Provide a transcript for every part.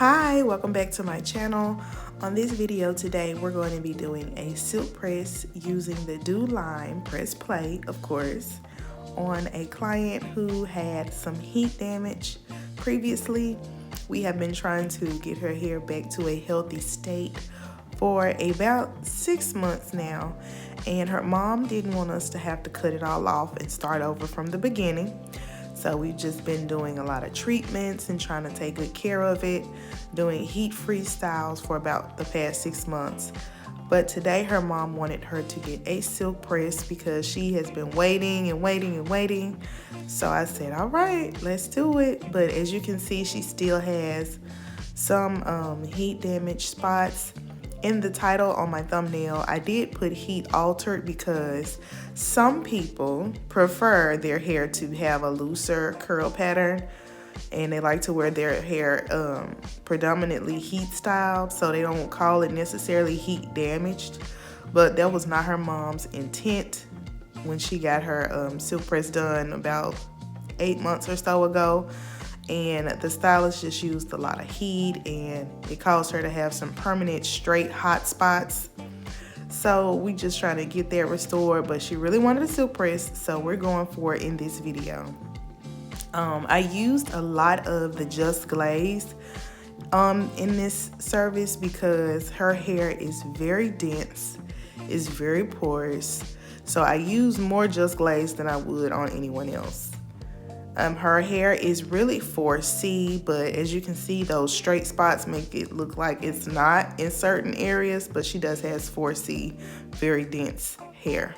Hi, welcome back to my channel. On this video today, we're going to be doing a silk press using the Do Line press plate, of course, on a client who had some heat damage previously. We have been trying to get her hair back to a healthy state for about 6 months now, and her mom didn't want us to have to cut it all off and start over from the beginning. So we've just been doing a lot of treatments and trying to take good care of it, doing heat-free styles for about the past 6 months. But today her mom wanted her to get a silk press because she has been waiting and waiting and waiting. So I said, all right, let's do it. But as you can see, she still has some heat damage spots. In the title on my thumbnail, I did put heat altered because some people prefer their hair to have a looser curl pattern, and they like to wear their hair predominantly heat style, so they don't call it necessarily heat damaged. But that was not her mom's intent when she got her silk press done about 8 months or so ago. And the stylist just used a lot of heat, and it caused her to have some permanent straight hot spots. So we just trying to get that restored, but she really wanted a silk press, so we're going for it in this video. I used a lot of the Just Glaze in this service because her hair is very dense, is very porous. So I use more Just Glaze than I would on anyone else. Her hair is really 4C, but as you can see, those straight spots make it look like it's not in certain areas, but she does has 4C, very dense hair.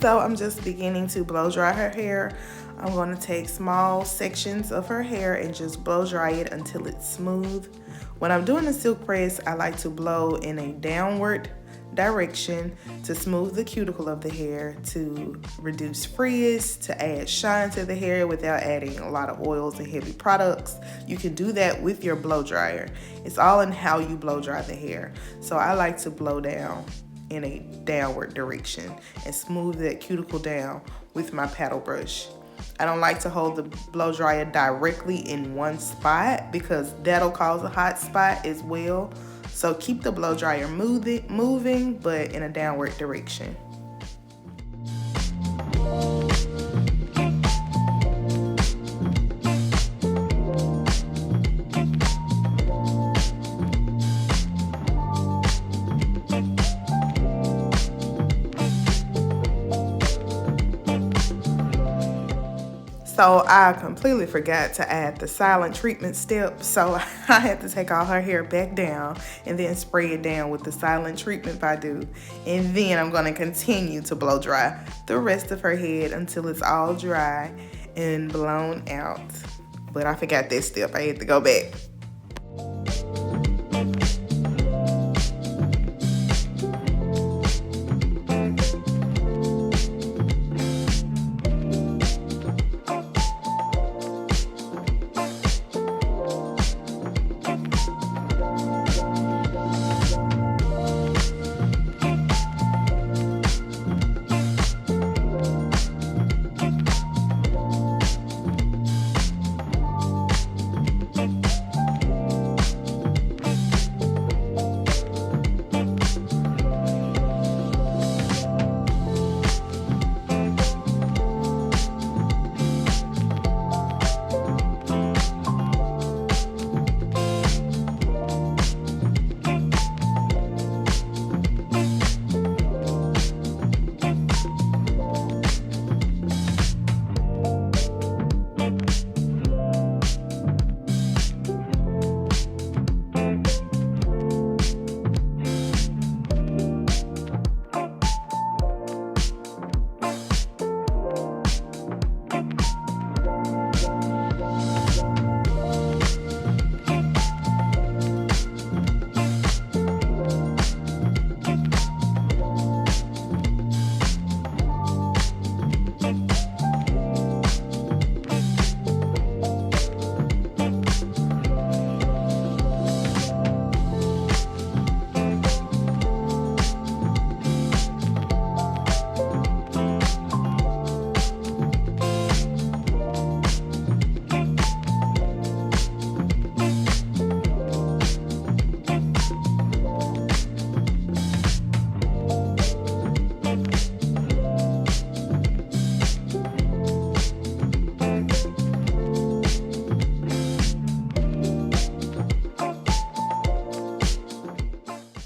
So I'm just beginning to blow dry her hair. I'm going to take small sections of her hair and just blow dry it until it's smooth. When I'm doing a silk press, I like to blow in a downward direction to smooth the cuticle of the hair, to reduce frizz, to add shine to the hair without adding a lot of oils and heavy products. You can do that with your blow dryer. It's all in how you blow dry the hair. So I like to blow down in a downward direction and smooth that cuticle down with my paddle brush. I don't like to hold the blow dryer directly in one spot because that'll cause a hot spot as well. So keep the blow dryer moving, but in a downward direction. So I completely forgot to add the silent treatment step. So I had to take all her hair back down and then spray it down with the silent treatment Badu. And then I'm going to continue to blow dry the rest of her head until it's all dry and blown out. But I forgot that step. I had to go back.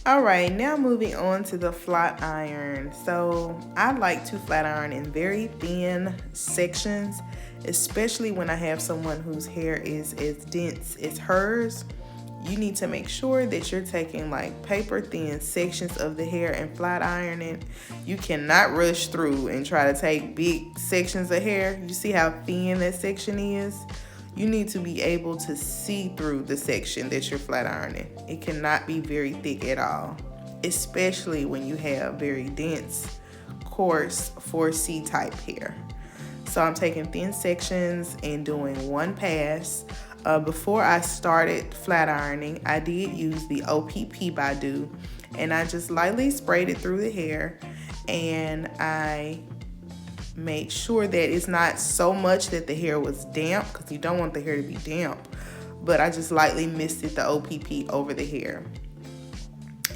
All right, now moving on to the flat iron. So I like to flat iron in very thin sections, especially when I have someone whose hair is as dense as hers. You need to make sure that you're taking like paper thin sections of the hair and flat iron it. You cannot rush through and try to take big sections of hair. You see how thin that section is? You need to be able to see through the section that you're flat ironing. It cannot be very thick at all, especially when you have very dense, coarse 4C type hair. So I'm taking thin sections and doing one pass. Before I started flat ironing, I did use the OPP Badu, and I just lightly sprayed it through the hair, and I made sure that it's not so much that the hair was damp, because you don't want the hair to be damp, but I just lightly misted the OPP over the hair.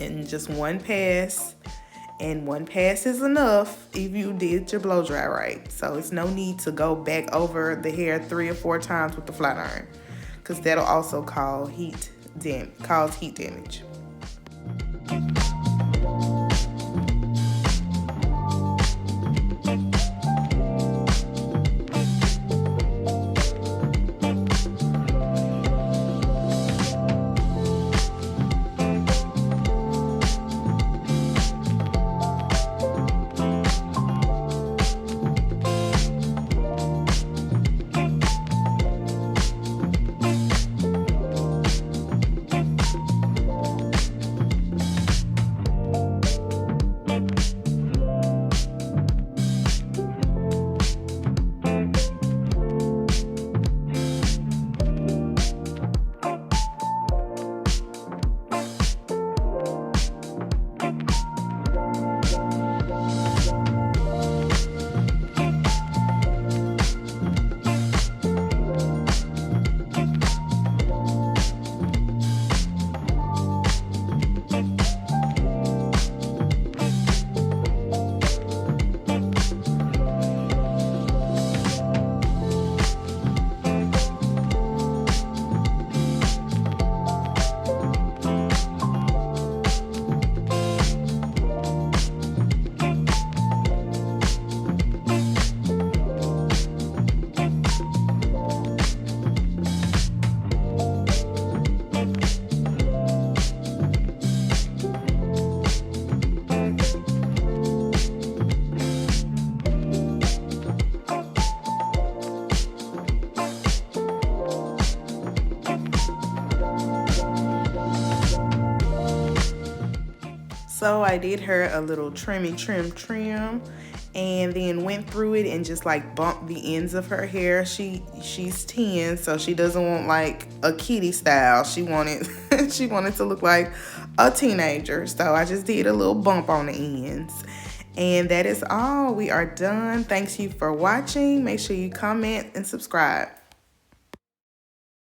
And just one pass, and one pass is enough if you did your blow dry right. So it's no need to go back over the hair 3 or 4 times with the flat iron, because that'll also cause heat damage. So I did her a little trim, and then went through it and just like bumped the ends of her hair. She's 10, so she doesn't want like a kitty style. She wanted she wanted to look like a teenager. So I just did a little bump on the ends. And that is all. We are done. Thanks you for watching. Make sure you comment and subscribe.